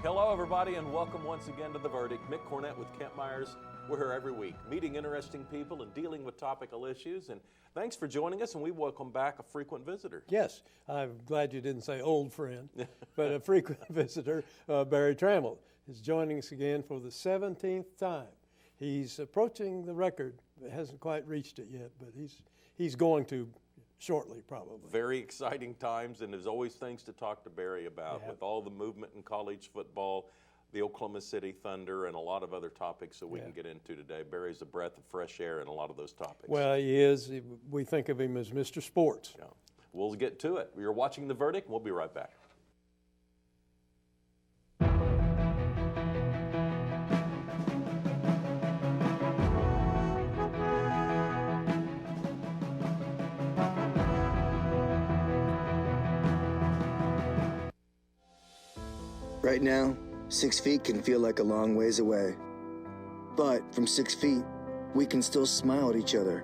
Hello, everybody, and welcome once again to The Verdict. Mick, Cornett with Meyers. We're here every week, meeting interesting people and dealing with topical issues. And thanks for joining us, and we welcome back a frequent visitor. Yes, I'm glad you didn't say old friend, but a frequent visitor, Barry Tramel, is joining us again for the 17th time. He's approaching the record. Hasn't quite reached it yet, but he's going to shortly, probably. Very exciting times, and there's always things to talk to Barry about with all the movement in college football, the Oklahoma City Thunder, and a lot of other topics that we can get into today. Barry's a breath of fresh air in a lot of those topics. Well, he is. We think of him as Mr. Sports. Yeah. We'll get to it. You're watching The Verdict, and we'll be right back. Right now, 6 feet can feel like a long ways away. But from 6 feet, we can still smile at each other.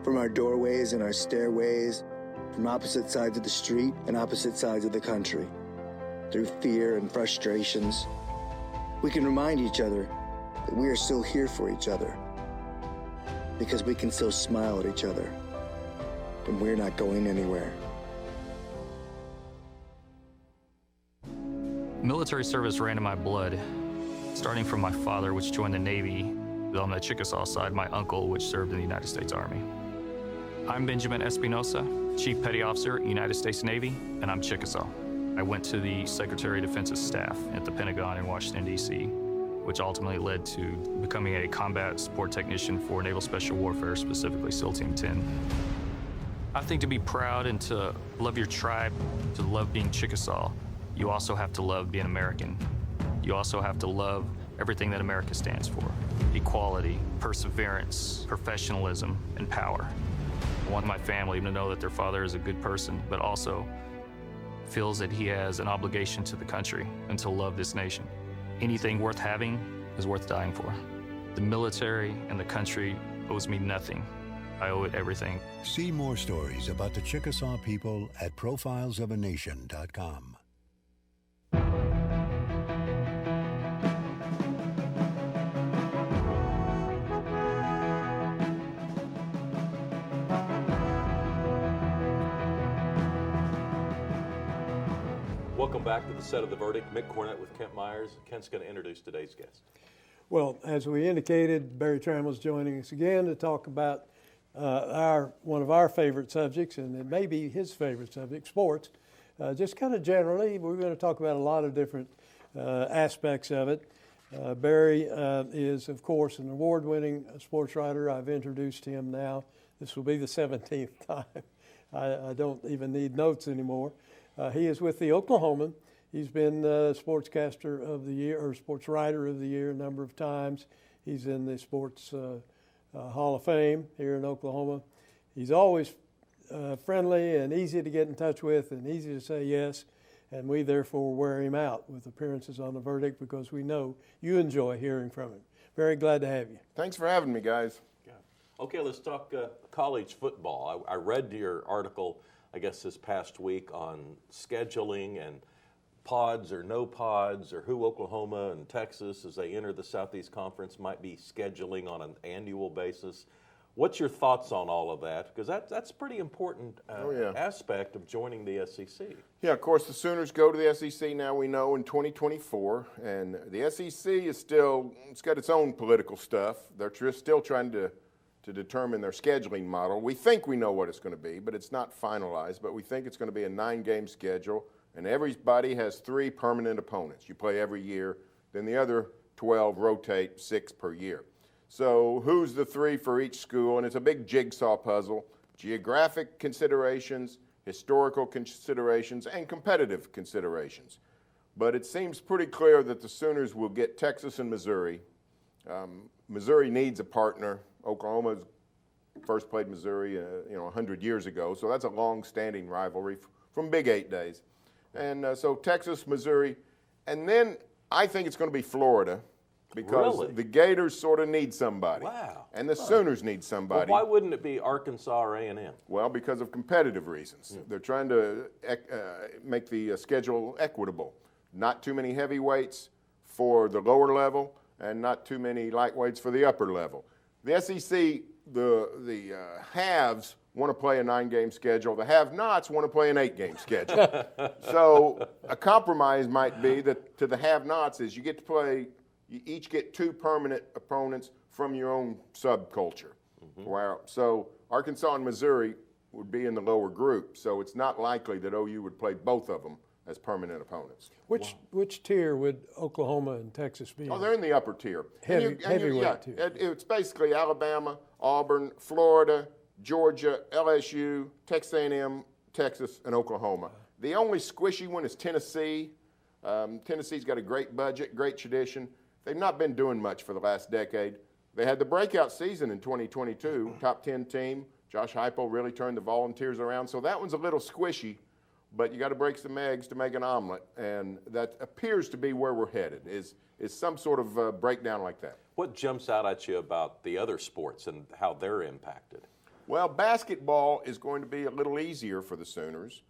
From our doorways and our stairways, from opposite sides of the street and opposite sides of the country. Through fear and frustrations, we can remind each other that we are still here for each other. Because we can still smile at each other. And we're not going anywhere. Military service ran in my blood, starting from my father, which joined the Navy. On the Chickasaw side, my uncle, which served in the United States Army. I'm Benjamin Espinosa, Chief Petty Officer, United States Navy, and I'm Chickasaw. I went to the Secretary of Defense's staff at the Pentagon in Washington, D.C., which ultimately led to becoming a combat support technician for Naval Special Warfare, specifically SEAL Team 10. I think to be proud and to love your tribe, to love being Chickasaw, you also have to love being American. You also have to love everything that America stands for. Equality, perseverance, professionalism, and power. I want my family to know that their father is a good person, but also feels that he has an obligation to the country and to love this nation. Anything worth having is worth dying for. The military and the country owes me nothing. I owe it everything. See more stories about the Chickasaw people at profilesofanation.com. Welcome back to the set of The Verdict. Mick Cornett with Kent Meyers. Kent's going to introduce today's guest. Well, as we indicated, Barry Tramel's joining us again to talk about one of our favorite subjects, and it may be his favorite subject, sports. Just kind of generally, we're going to talk about a lot of different aspects of it. Barry is, of course, an award-winning sports writer. I've introduced him now. This will be the 17th time. I don't even need notes anymore. He is with the Oklahoman. He's been Sportscaster of the Year or Sports Writer of the Year a number of times. He's in the Sports Hall of Fame here in Oklahoma. He's always friendly and easy to get in touch with and easy to say yes, and we therefore wear him out with appearances on The Verdict because we know you enjoy hearing from him. Very glad to have you. Thanks for having me, guys. Yeah. Okay, let's talk college football. I read your article, I guess, this past week on scheduling and pods or no pods, or who Oklahoma and Texas, as they enter the Southeast Conference, might be scheduling on an annual basis. What's your thoughts on all of that? Because that's a pretty important aspect of joining the SEC. Yeah, of course, the Sooners go to the SEC now, we know, in 2024. And the SEC is it's got its own political stuff. They're still trying to determine their scheduling model. We think we know what it's going to be, but it's not finalized. But we think it's going to be a 9-game schedule, and everybody has 3 permanent opponents. You play every year, then the other 12 rotate 6 per year. So who's the 3 for each school? And it's a big jigsaw puzzle. Geographic considerations, historical considerations, and competitive considerations. But it seems pretty clear that the Sooners will get Texas and Missouri. Missouri needs a partner. Oklahoma first played Missouri 100 years ago, so that's a long-standing rivalry from Big 8 days. And so Texas, Missouri, and then I think it's going to be Florida. Because the Gators sort of need somebody. Wow. And the Sooners need somebody. Well, why wouldn't it be Arkansas or A&M? Well, because of competitive reasons. They're trying to make the schedule equitable. not too many heavyweights for the lower level, and not too many lightweights for the upper level. The SEC, the haves want to play a 9-game schedule. The have-nots want to play an 8-game schedule. So a compromise might be that to the have-nots is you each get 2 permanent opponents from your own subculture. So Arkansas and Missouri would be in the lower group, so it's not likely that OU would play both of them as permanent opponents. Which tier would Oklahoma and Texas be? Oh, they're in the upper tier. Heavyweight tier. It's basically Alabama, Auburn, Florida, Georgia, LSU, Texas A&M, Texas, and Oklahoma. The only squishy one is Tennessee. Tennessee's got a great budget, great tradition. They've not been doing much for the last decade. They had the breakout season in 2022, top 10 team. Josh Heupel really turned the Volunteers around, so that one's a little squishy, but you got to break some eggs to make an omelet, and that appears to be where we're headed, is some sort of breakdown like that. What jumps out at you about the other sports and how they're impacted? Well, basketball is going to be a little easier for the Sooners.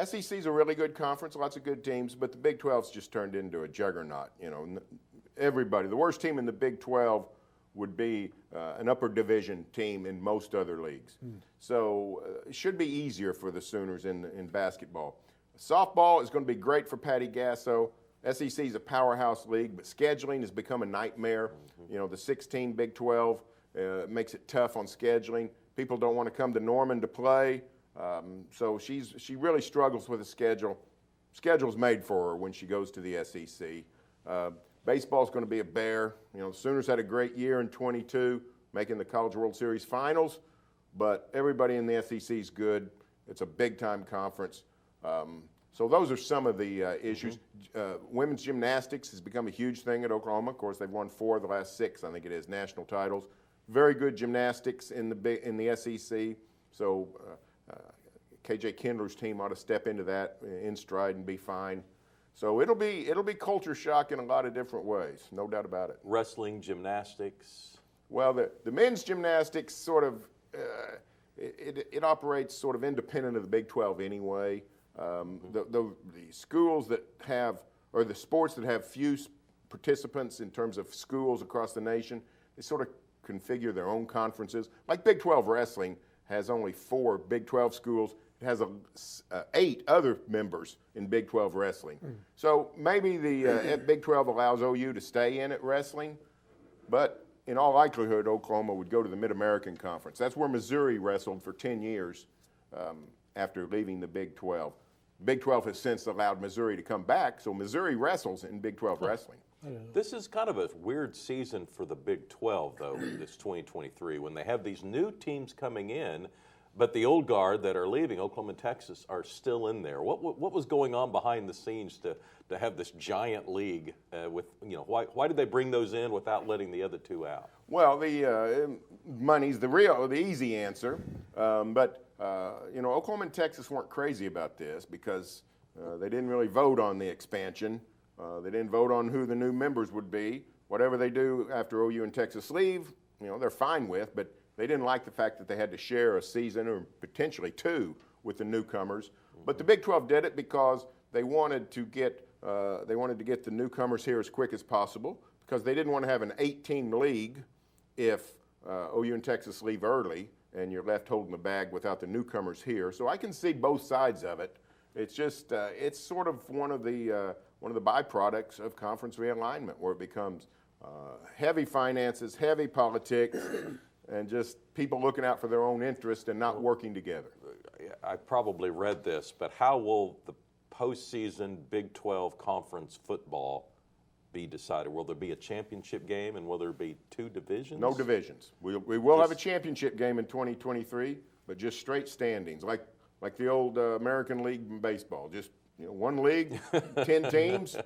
SEC's a really good conference, lots of good teams, but the Big 12's just turned into a juggernaut. Everybody, the worst team in the Big 12 would be an upper division team in most other leagues. So it should be easier for the Sooners in basketball. Softball is going to be great for Patty Gasso. SEC is a powerhouse league, but scheduling has become a nightmare. The 16 Big 12 makes it tough on scheduling. People don't want to come to Norman to play, so she really struggles with the schedule. Schedule's made for her when she goes to the SEC. Baseball's going to be a bear. The Sooners had a great year in 22, making the College World Series finals, but everybody in the SEC is good. It's a big-time conference. So those are some of the issues. Women's gymnastics has become a huge thing at Oklahoma. Of course, they've won 4 of the last 6, I think it is, national titles. Very good gymnastics in the SEC. So KJ Kindler's team ought to step into that in stride and be fine. So it'll be culture shock in a lot of different ways, no doubt about it. Wrestling, gymnastics. Well, the men's gymnastics sort of it operates sort of independent of the Big 12 anyway. The schools that have, or the sports that have few participants in terms of schools across the nation, they sort of configure their own conferences. Like Big 12 wrestling has only 4 Big 12 schools. It has 8 other members in Big 12 wrestling. So maybe the Big 12 allows OU to stay in at wrestling, but in all likelihood, Oklahoma would go to the Mid-American Conference. That's where Missouri wrestled for 10 years after leaving the Big 12. Big 12 has since allowed Missouri to come back, so Missouri wrestles in Big 12 wrestling. This is kind of a weird season for the Big 12, though, this 2023, when they have these new teams coming in, but the old guard that are leaving, Oklahoma and Texas, are still in there. What was going on behind the scenes to have this giant league? Why did they bring those in without letting the other 2 out? Well, the money's the easy answer, but Oklahoma and Texas weren't crazy about this because they didn't really vote on the expansion. They didn't vote on who the new members would be. Whatever they do after OU and Texas leave, they're fine with, but they didn't like the fact that they had to share a season or potentially 2 with the newcomers. But the Big 12 did it because they wanted to get the newcomers here as quick as possible because they didn't want to have an 8-team league if OU and Texas leave early and you're left holding the bag without the newcomers here. So I can see both sides of it. It's just it's sort of one of the byproducts of conference realignment where it becomes heavy finances, heavy politics, and just people looking out for their own interest and not working together. I probably read this, but how will the postseason Big 12 conference football be decided? Will there be a championship game, and will there be 2 divisions? No divisions. We will have a championship game in 2023, but just straight standings, like the old American League in baseball. Just one league, 10 teams,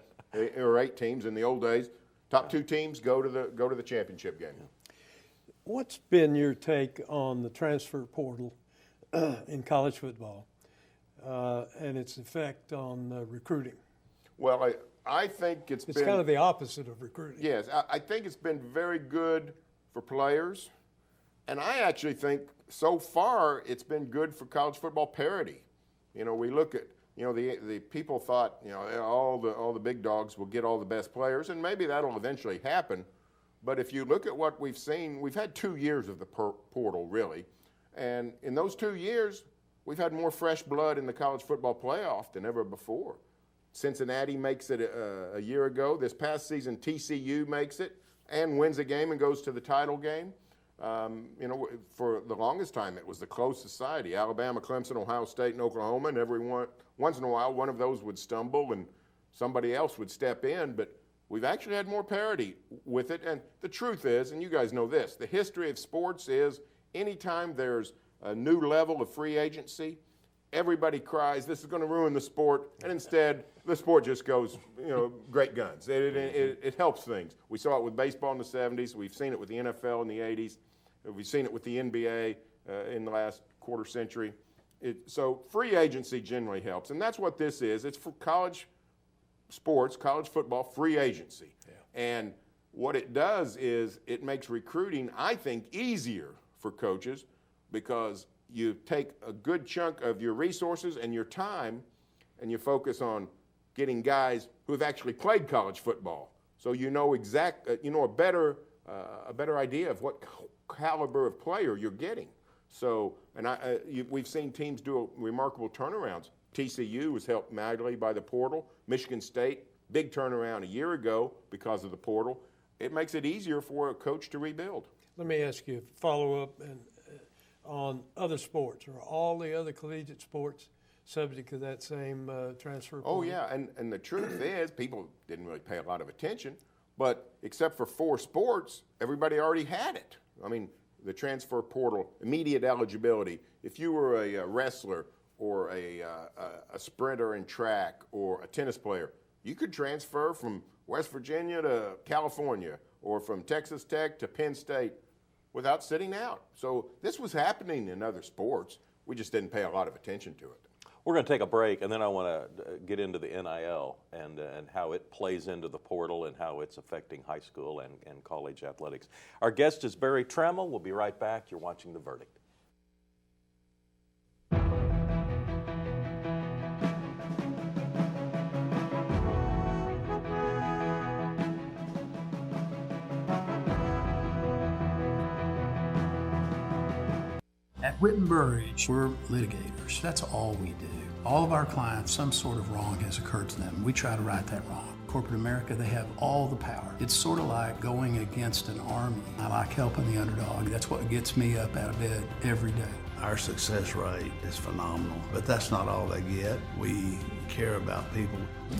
or 8 teams in the old days. Top 2 teams go to the championship game. What's been your take on the transfer portal in college football and its effect on recruiting? Well, I think it's been kind of the opposite of recruiting. Yes, I think it's been very good for players, and I actually think so far it's been good for college football parity. We look at the people thought, all the big dogs will get all the best players, and maybe that'll eventually happen. But if you look at what we've seen, we've had 2 years of the portal, really. And in those 2 years, we've had more fresh blood in the college football playoff than ever before. Cincinnati makes it a year ago. This past season, TCU makes it and wins a game and goes to the title game. For the longest time, it was the close society. Alabama, Clemson, Ohio State, and Oklahoma, and once in a while, one of those would stumble and somebody else would step in, but we've actually had more parity with it. And the truth is, and you guys know this, the history of sports is anytime there's a new level of free agency, everybody cries, this is going to ruin the sport, and instead, the sport just goes, great guns. It helps things. We saw it with baseball in the 70s. We've seen it with the NFL in the 80s. We've seen it with the NBA in the last quarter century. So free agency generally helps, and that's what this is. It's for college sports, college football, free agency. Yeah. And what it does is it makes recruiting, I think, easier for coaches because you take a good chunk of your resources and your time and you focus on getting guys who have actually played college football. So a better idea of what caliber of player you're getting. So, we've seen teams do remarkable turnarounds. TCU was helped mightily by the portal. Michigan State, big turnaround a year ago because of the portal. It makes it easier for a coach to rebuild. Let me ask you a follow-up on other sports. Are all the other collegiate sports subject to that same transfer portal? Oh, yeah, and the truth is people didn't really pay a lot of attention, but except for 4 sports, everybody already had it. I mean, the transfer portal, immediate eligibility. If you were a wrestler or a sprinter in track or a tennis player, you could transfer from West Virginia to California or from Texas Tech to Penn State without sitting out. So this was happening in other sports. We just didn't pay a lot of attention to it. We're going to take a break, and then I want to get into the NIL and how it plays into the portal and how it's affecting high school and college athletics. Our guest is Barry Tramel. We'll be right back. You're watching The Verdict. At Whitten Burridge, we're litigators. That's all we do. All of our clients, some sort of wrong has occurred to them. We try to right that wrong. Corporate America, they have all the power. It's sort of like going against an army. I like helping the underdog. That's what gets me up out of bed every day. Our success rate is phenomenal, but that's not all they get. We care about people.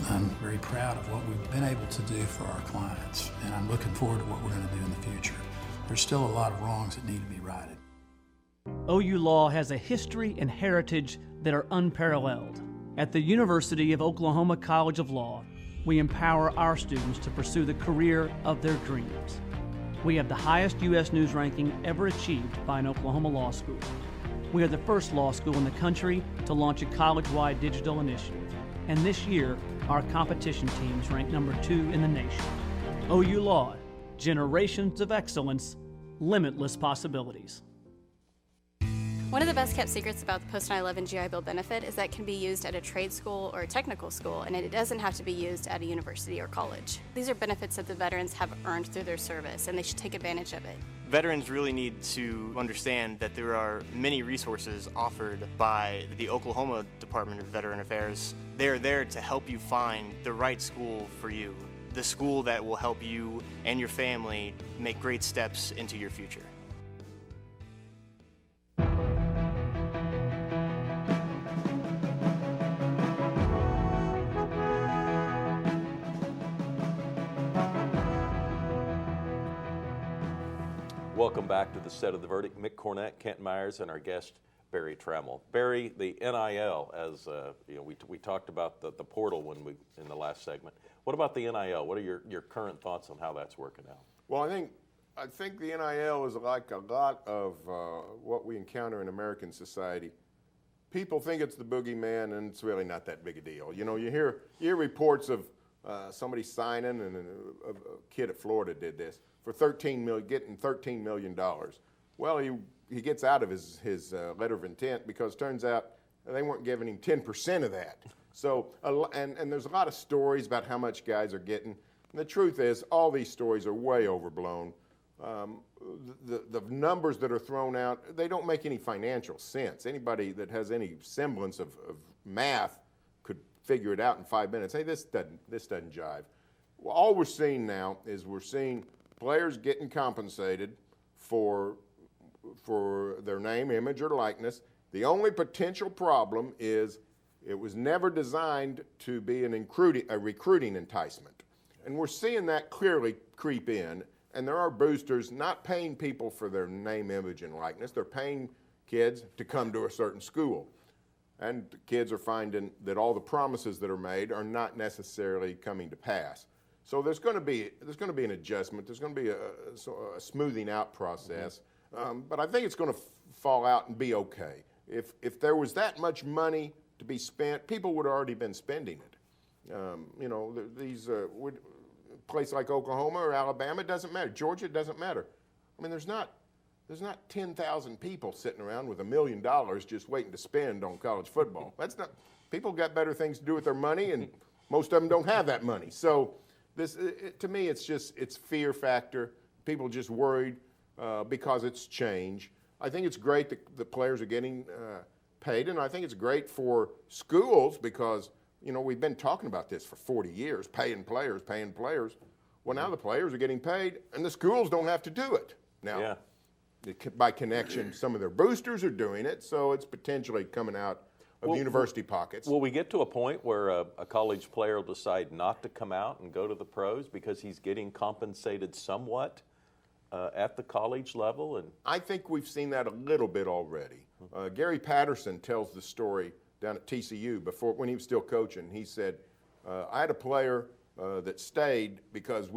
I'm very proud of what we've been able to do for our clients, and I'm looking forward to what we're going to do in the future. There's still a lot of wrongs that need to be righted. OU Law has a history and heritage that are unparalleled. At the University of Oklahoma College of Law, we empower our students to pursue the career of their dreams. We have the highest U.S. News ranking ever achieved by an Oklahoma law school. We are the first law school in the country to launch a college-wide digital initiative. And this year, our competition teams rank #2 in the nation. OU Law, generations of excellence, limitless possibilities. One of the best kept secrets about the post 9/11 GI Bill benefit is that it can be used at a trade school or a technical school, and it doesn't have to be used at a university or college. These are benefits that the veterans have earned through their service, and they should take advantage of it. Veterans really need to understand that there are many resources offered by the Oklahoma Department of Veteran Affairs. They're there to help you find the right school for you, the school that will help you and your family make great steps into your future. Welcome back to the set of The Verdict. Mick, Cornett, Kent Meyers, and our guest, Barry Tramel. Barry, the NIL, as we talked about the portal in the last segment. What about the NIL? What are your current thoughts on how that's working out? Well, I think the NIL is like a lot of what we encounter in American society. People think it's the boogeyman, and it's really not that big a deal. You know, you hear reports of somebody signing, and a kid at Florida did this for getting $13 million. Well, he gets out of his letter of intent because it turns out they weren't giving him 10% of that. So, and there's a lot of stories about how much guys are getting. And the truth is, all these stories are way overblown. The numbers that are thrown out, they don't make any financial sense. Anybody that has any semblance of math could figure it out in 5 minutes. Hey, this doesn't jive. Well, all we're seeing now is we're seeing players getting compensated for their name, image, or likeness. The only potential problem is it was never designed to be a recruiting enticement. And we're seeing that clearly creep in. And there are boosters not paying people for their name, image, and likeness. They're paying kids to come to a certain school. And the kids are finding that all the promises that are made are not necessarily coming to pass. So there's going to be an adjustment. There's going to be a smoothing out process. But I think it's going to fall out and be okay. If there was that much money to be spent, people would have already been spending it. These place like Oklahoma or Alabama, it doesn't matter. Georgia, it doesn't matter. I mean, there's not 10,000 people sitting around with $1 million just waiting to spend on college football. That's not. People got better things to do with their money, and most of them don't have that money. So to me, it's fear factor. People just worried because it's change. I think it's great that the players are getting paid, and I think it's great for schools because we've been talking about this for 40 years, paying players. Well, now the players are getting paid, and the schools don't have to do it. Now, by connection, some of their boosters are doing it, so it's potentially coming out of university pockets. Will we get to a point where a college player will decide not to come out and go to the pros because he's getting compensated somewhat at the college level? And I think we've seen that a little bit already. Gary Patterson tells the story down at TCU when he was still coaching. He said, I had a player that stayed because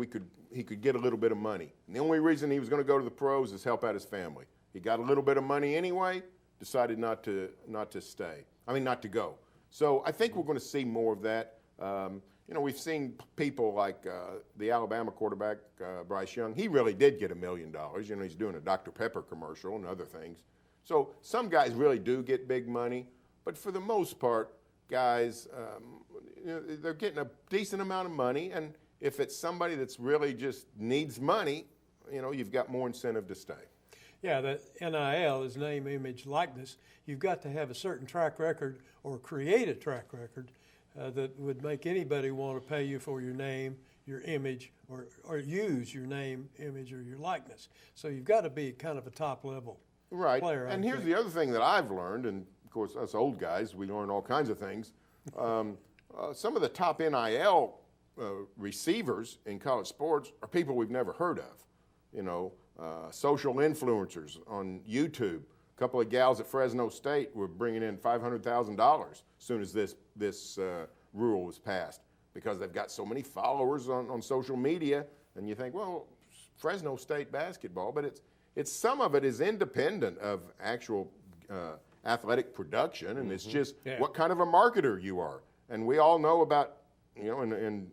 he could get a little bit of money. And the only reason he was going to go to the pros is help out his family. He got a little bit of money anyway, decided not to go. So I think we're going to see more of that. We've seen people like the Alabama quarterback, Bryce Young. He really did get $1 million. He's doing a Dr. Pepper commercial and other things. So some guys really do get big money. But for the most part, guys, they're getting a decent amount of money. And if it's somebody that's really just needs money, you've got more incentive to stay. Yeah, that NIL is name, image, likeness. You've got to have a certain track record or create a track record that would make anybody want to pay you for your name, your image, or use your name, image, or your likeness. So you've got to be kind of a top-level player. And here's the other thing that I've learned, and of course, us old guys, we learn all kinds of things. Some of the top NIL receivers in college sports are people we've never heard of. Social influencers on YouTube. A couple of gals at Fresno State were bringing in $500,000 as soon as this rule was passed because they've got so many followers on social media. And you think, well, Fresno State basketball, but it's some of it is independent of actual athletic production, and it's just what kind of a marketer you are. And we all know about, in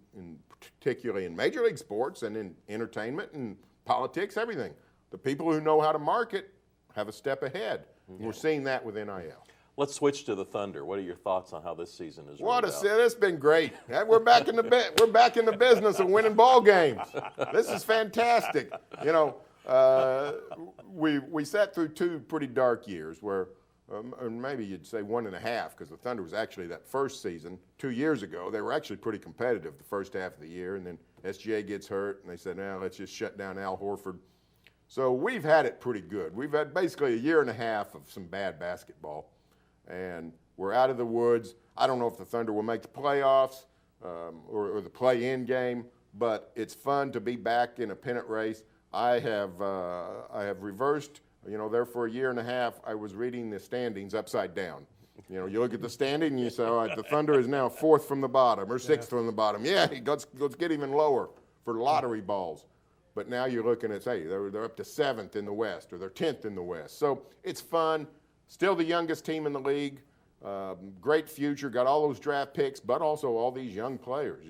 particularly in major league sports and in entertainment and politics, everything. The people who know how to market have a step ahead. We're seeing that with NIL. Let's switch to the Thunder. What are your thoughts on how this season is? It's been great. We're back in the business of winning ball games. This is fantastic. We sat through 2 pretty dark years where, and maybe you'd say 1.5, because the Thunder was actually that first season 2 years ago. They were actually pretty competitive the first half of the year, and then SGA gets hurt, and they said, "Now let's just shut down Al Horford." So we've had it pretty good. We've had basically 1.5 years of some bad basketball, and we're out of the woods. I don't know if the Thunder will make the playoffs or the play-in game, but it's fun to be back in a pennant race. I have reversed. There for 1.5 years, I was reading the standings upside down. You look at the standing and you say, all right, the Thunder is now 4th from the bottom or 6th from the bottom. Yeah, let's get even lower for lottery balls. But now you're looking at, hey, they're up to 7th in the West or they're 10th in the West. So it's fun. Still the youngest team in the league. Great future. Got all those draft picks, but also all these young players.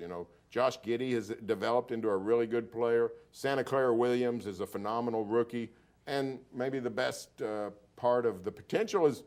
Josh Giddey has developed into a really good player. Santa Clara Williams is a phenomenal rookie. And maybe the best part of the potential is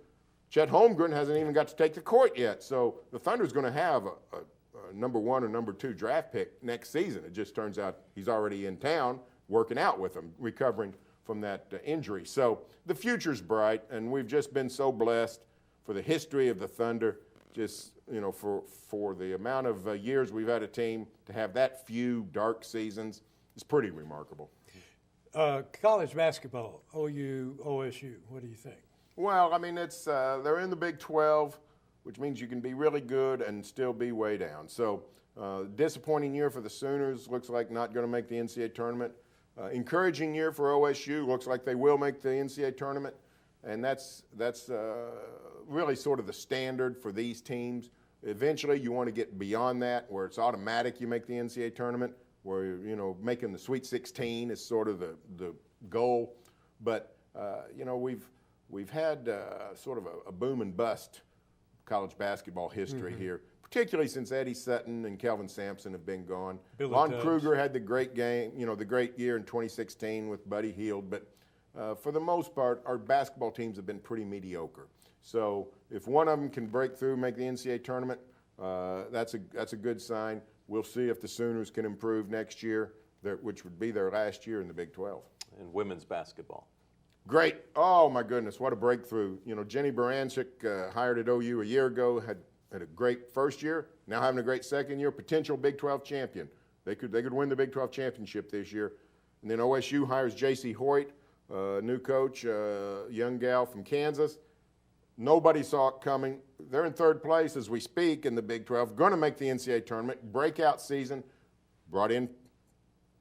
Chet Holmgren hasn't even got to take the court yet. So the Thunder's going to have a number 1 or number 2 draft pick next season. It just turns out he's already in town working out with them, recovering from that injury. So the future's bright, and we've just been so blessed for the history of the Thunder, just, you know, for the amount of years we've had a team to have that few dark seasons is pretty remarkable. College basketball, OU, OSU, what do you think? Well, I mean, it's they're in the Big 12, which means you can be really good and still be way down. So disappointing year for the Sooners, looks like not going to make the NCAA tournament. Encouraging year for OSU, looks like they will make the NCAA tournament, and that's really sort of the standard for these teams. Eventually, you want to get beyond that, where it's automatic you make the NCAA tournament, where, you know, making the Sweet 16 is sort of the goal. But you know, we've had sort of a boom and bust college basketball history here, particularly since Eddie Sutton and Kelvin Sampson have been gone. Lon Kruger had the great game, you know, the great year in 2016 with Buddy Hield, but for the most part, our basketball teams have been pretty mediocre. So if one of them can break through, make the NCAA tournament, that's a good sign. We'll see if the Sooners can improve next year, which would be their last year in the Big 12. And women's basketball. Great. Oh, my goodness, what a breakthrough. You know, Jenny Baranczyk, hired at OU a year ago, had a great first year, now having a great second year, potential Big 12 champion. They could win the Big 12 championship this year. And then OSU hires J.C. Hoyt, new coach, young gal from Kansas. Nobody saw it coming. They're in third place as we speak in the Big 12, going to make the NCAA tournament, breakout season, brought in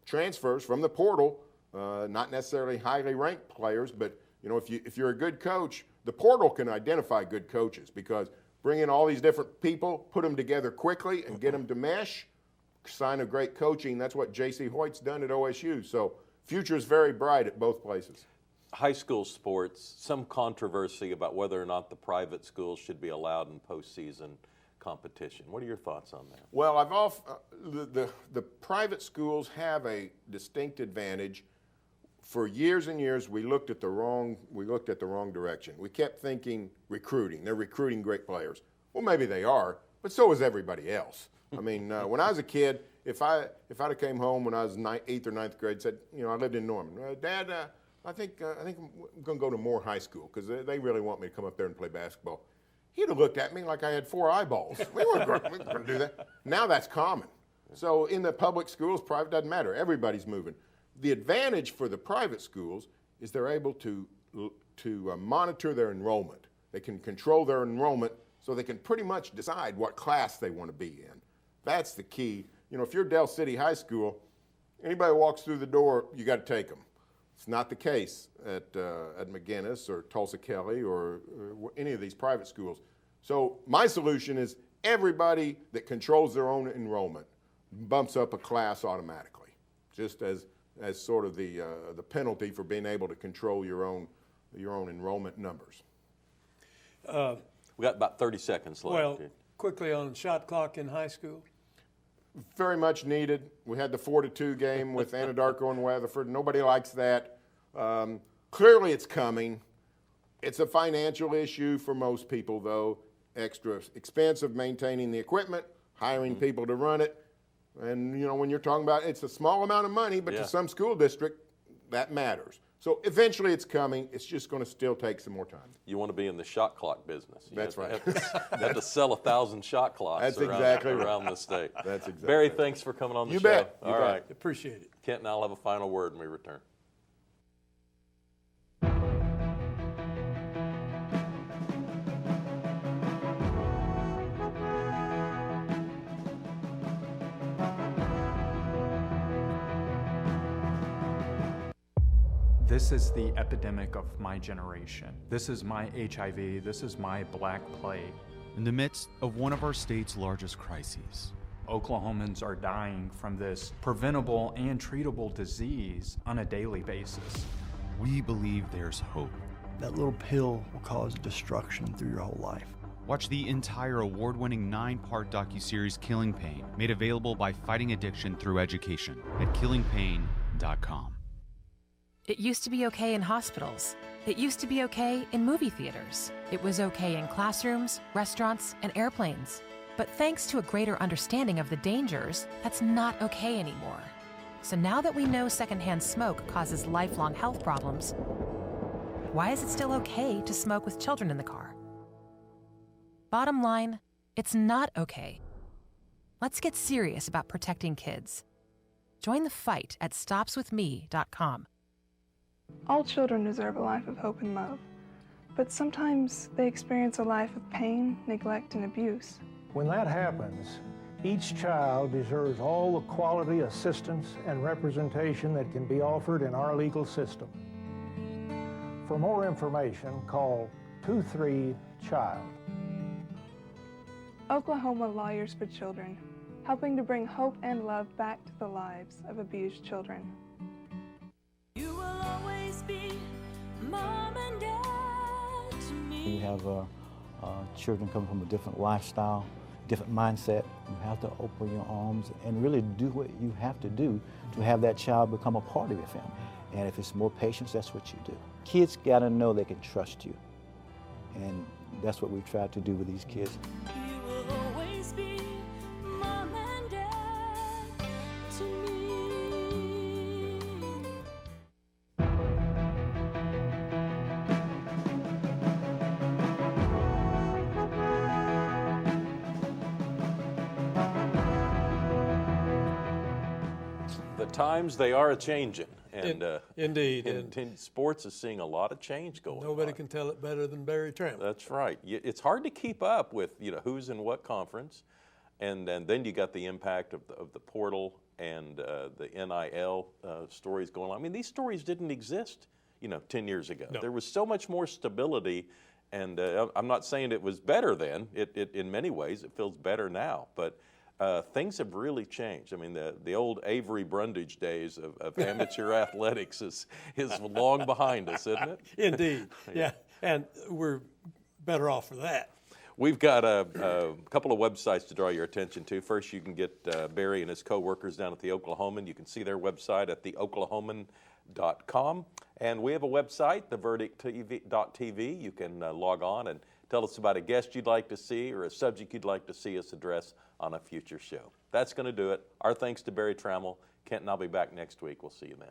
transfers from the portal, not necessarily highly ranked players, but you know, if you're a good coach, the portal can identify good coaches, because bring in all these different people, put them together quickly and get them to mesh, sign of great coaching. That's what J.C. Hoyt's done at OSU. So future is very bright at both places. High school sports, some controversy about whether or not the private schools should be allowed in postseason competition. What are your thoughts on that? Well, the private schools have a distinct advantage. For years and years, we looked at the wrong direction. We kept thinking recruiting. They're recruiting great players. Well, maybe they are, but so is everybody else. I mean, when I was a kid, if I'd have came home when I was 8th or 9th grade, said, you know, I lived in Norman, Dad, I think I'm going to go to Moore High School because they really want me to come up there and play basketball. He'd have looked at me like I had 4 eyeballs. We weren't going to do that. Now that's common. So in the public schools, private doesn't matter. Everybody's moving. The advantage for the private schools is they're able to monitor their enrollment. They can control their enrollment so they can pretty much decide what class they want to be in. That's the key. You know, if you're Del City High School, anybody who walks through the door, you got to take them. It's not the case at McGinnis or Tulsa Kelly or any of these private schools. So my solution is everybody that controls their own enrollment bumps up a class automatically, just as sort of the penalty for being able to control your own enrollment numbers. We got about 30 seconds left. Well, quickly on shot clock in high school. Very much needed. We had the 4-2 game with Anadarko and Weatherford. Nobody likes that. Clearly it's coming. It's a financial issue for most people, though. Extra expense of maintaining the equipment, hiring people to run it. And, you know, when you're talking about it's a small amount of money, but to some school district, that matters. So eventually it's coming. It's just going to still take some more time. You want to be in the shot clock business. That's right. You have to sell 1,000 shot clocks around the state. That's exactly Barry, right. thanks for coming on the show. You bet. All right. Appreciate it. Kent and I'll have a final word when we return. This is the epidemic of my generation. This is my HIV. This is my Black Plague. In the midst of one of our state's largest crises, Oklahomans are dying from this preventable and treatable disease on a daily basis. we believe there's hope. That little pill will cause destruction through your whole life. Watch the entire award-winning 9-part docuseries Killing Pain, made available by Fighting Addiction Through Education at killingpain.com. It used to be okay in hospitals. It used to be okay in movie theaters. It was okay in classrooms, restaurants, and airplanes. But thanks to a greater understanding of the dangers, that's not okay anymore. So now that we know secondhand smoke causes lifelong health problems, why is it still okay to smoke with children in the car? Bottom line, it's not okay. Let's get serious about protecting kids. Join the fight at stopswithme.com. All children deserve a life of hope and love, but sometimes they experience a life of pain, neglect, and abuse. When that happens, each child deserves all the quality assistance and representation that can be offered in our legal system. For more information, call 23-CHILD. Oklahoma Lawyers for Children, helping to bring hope and love back to the lives of abused children. You will always be mom and dad to me. You have children coming from a different lifestyle, different mindset. You have to open your arms and really do what you have to do to have that child become a part of your family. And if it's more patience, that's what you do. Kids gotta know they can trust you. And that's what we try to do with these kids. You will always be mom and dad to me. The times, they are a-changing. And Indeed. And sports is seeing a lot of change going on. Nobody can tell it better than Barry Tramel. That's right. It's hard to keep up with, who's in what conference, and then you got the impact of the portal and the NIL stories going on. I mean, these stories didn't exist, 10 years ago. No. There was so much more stability, and I'm not saying it was better then. It in many ways it feels better now, but things have really changed. I mean, the old Avery Brundage days of amateur athletics is long behind us, isn't it? Indeed, yeah. And we're better off for that. We've got a couple of websites to draw your attention to. First, you can get Barry and his co-workers down at the Oklahoman. You can see their website at theoklahoman.com. And we have a website, theverdict.tv. You can log on and tell us about a guest you'd like to see or a subject you'd like to see us address on a future show. That's going to do it. Our thanks to Barry Tramel. Kent and I'll be back next week. We'll see you then.